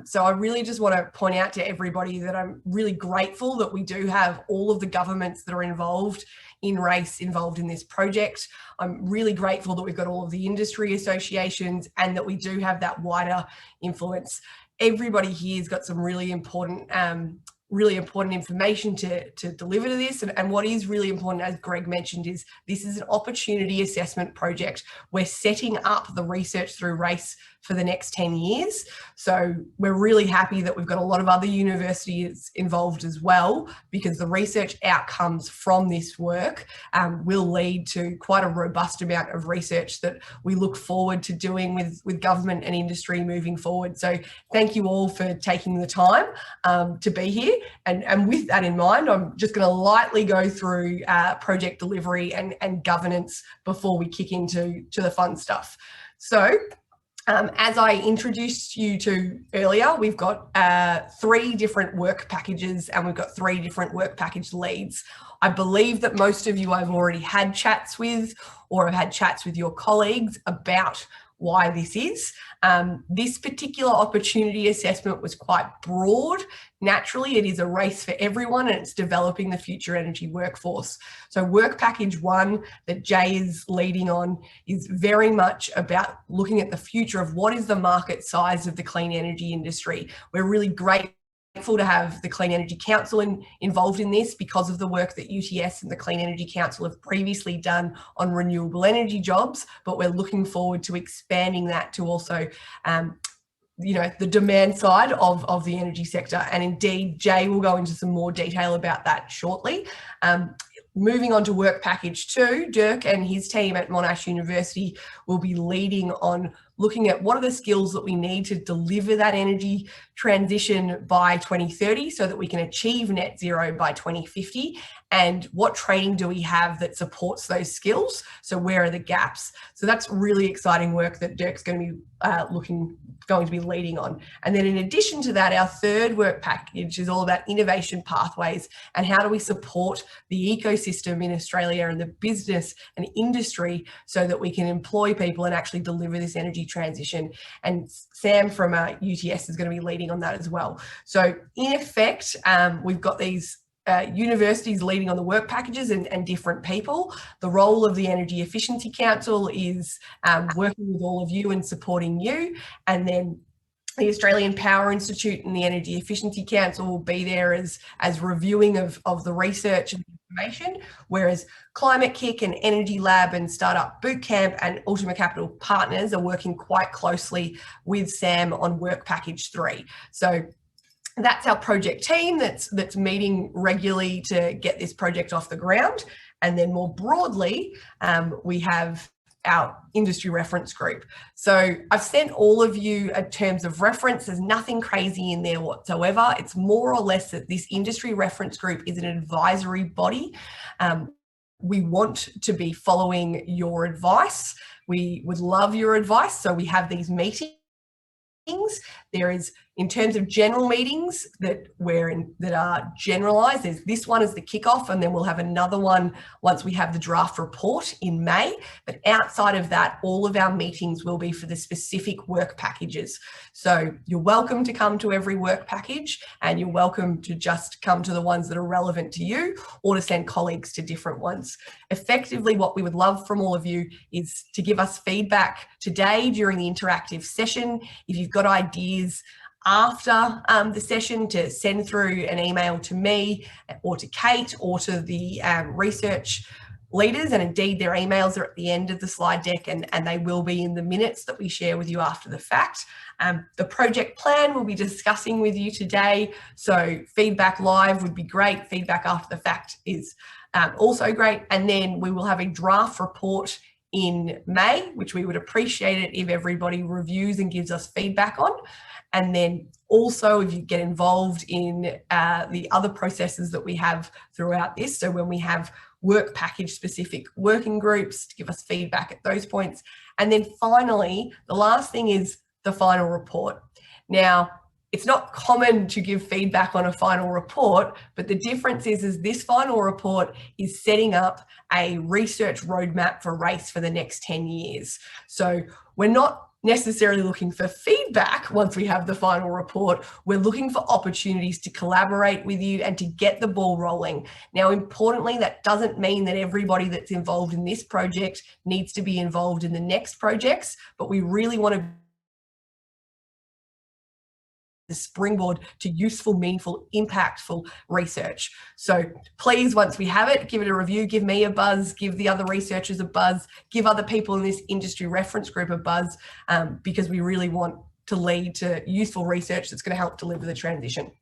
So I really just want to point out to everybody that I'm really grateful that we do have all of the governments that are involved in race involved in this project. I'm really grateful that we've got all of the industry associations and that we do have that wider influence. Everybody here's got some really important information to deliver to this. And what is really important, as Greg mentioned, is this is an opportunity assessment project. We're setting up the research through race for the next 10 years. So we're really happy that we've got a lot of other universities involved as well, because the research outcomes from this work will lead to quite a robust amount of research that we look forward to doing with government and industry moving forward. So thank you all for taking the time to be here. And with that in mind, I'm just going to lightly go through project delivery and governance before we kick into the fun stuff. So as I introduced you to earlier, we've got 3 different work packages and we've got 3 different work package leads. I believe that most of you I've already had chats with or have had chats with your colleagues about why this is. This particular opportunity assessment was quite broad. Naturally, it is a race for everyone and it's developing the future energy workforce. So work package 1 that Jay is leading on is very much about looking at the future of what is the market size of the clean energy industry. We're really grateful to have the Clean Energy Council involved in this because of the work that UTS and the Clean Energy Council have previously done on renewable energy jobs, but we're looking forward to expanding that to also the demand side of the energy sector. And indeed, Jay will go into some more detail about that shortly. Moving on to work package 2, Dirk and his team at Monash University will be leading on looking at what are the skills that we need to deliver that energy transition by 2030 so that we can achieve net zero by 2050, and what training do we have that supports those skills? So where are the gaps? So that's really exciting work that Dirk's going to be going to be leading on. And then in addition to that, our 3rd work package is all about innovation pathways and how do we support the ecosystem in Australia and the business and industry so that we can employ people and actually deliver this energy transition. And Sam from UTS is going to be leading on that as well. So in effect, we've got these universities leading on the work packages and different people. The role of the Energy Efficiency Council is working with all of you and supporting you. And then the Australian Power Institute and the Energy Efficiency Council will be there as reviewing of the research and information, whereas Climate Kick and Energy Lab and Startup Bootcamp and Ultima Capital Partners are working quite closely with Sam on work package 3. So that's our project team that's meeting regularly to get this project off the ground. And then more broadly, we have our industry reference group. So I've sent all of you terms of reference. There's nothing crazy in there whatsoever. It's more or less that this industry reference group is an advisory body. We want to be following your advice. We would love your advice. So we have these meetings. There is, in terms of general meetings that are generalised, there's this one as the kickoff, and then we'll have another one once we have the draft report in May. But outside of that, all of our meetings will be for the specific work packages. So you're welcome to come to every work package, and you're welcome to just come to the ones that are relevant to you, or to send colleagues to different ones. Effectively, what we would love from all of you is to give us feedback today during the interactive session. If you've got ideas after the session, to send through an email to me or to Kate or to the research leaders, and indeed their emails are at the end of the slide deck and they will be in the minutes that we share with you after the fact. The project plan we'll be discussing with you today, so feedback live would be great, feedback after the fact is also great, and then we will have a draft report in May, which we would appreciate it if everybody reviews and gives us feedback on. And then also if you get involved in the other processes that we have throughout this. So when we have work package specific working groups, to give us feedback at those points. And then finally, the last thing is the final report. Now, it's not common to give feedback on a final report, but the difference is this final report is setting up a research roadmap for RACE for the next 10 years. So we're not necessarily looking for feedback once we have the final report. We're looking for opportunities to collaborate with you and to get the ball rolling. Now, importantly, that doesn't mean that everybody that's involved in this project needs to be involved in the next projects, but we really want to the springboard to useful, meaningful, impactful research. So please, once we have it, give it a review, give me a buzz, give the other researchers a buzz, give other people in this industry reference group a buzz, because we really want to lead to useful research that's going to help deliver the transition.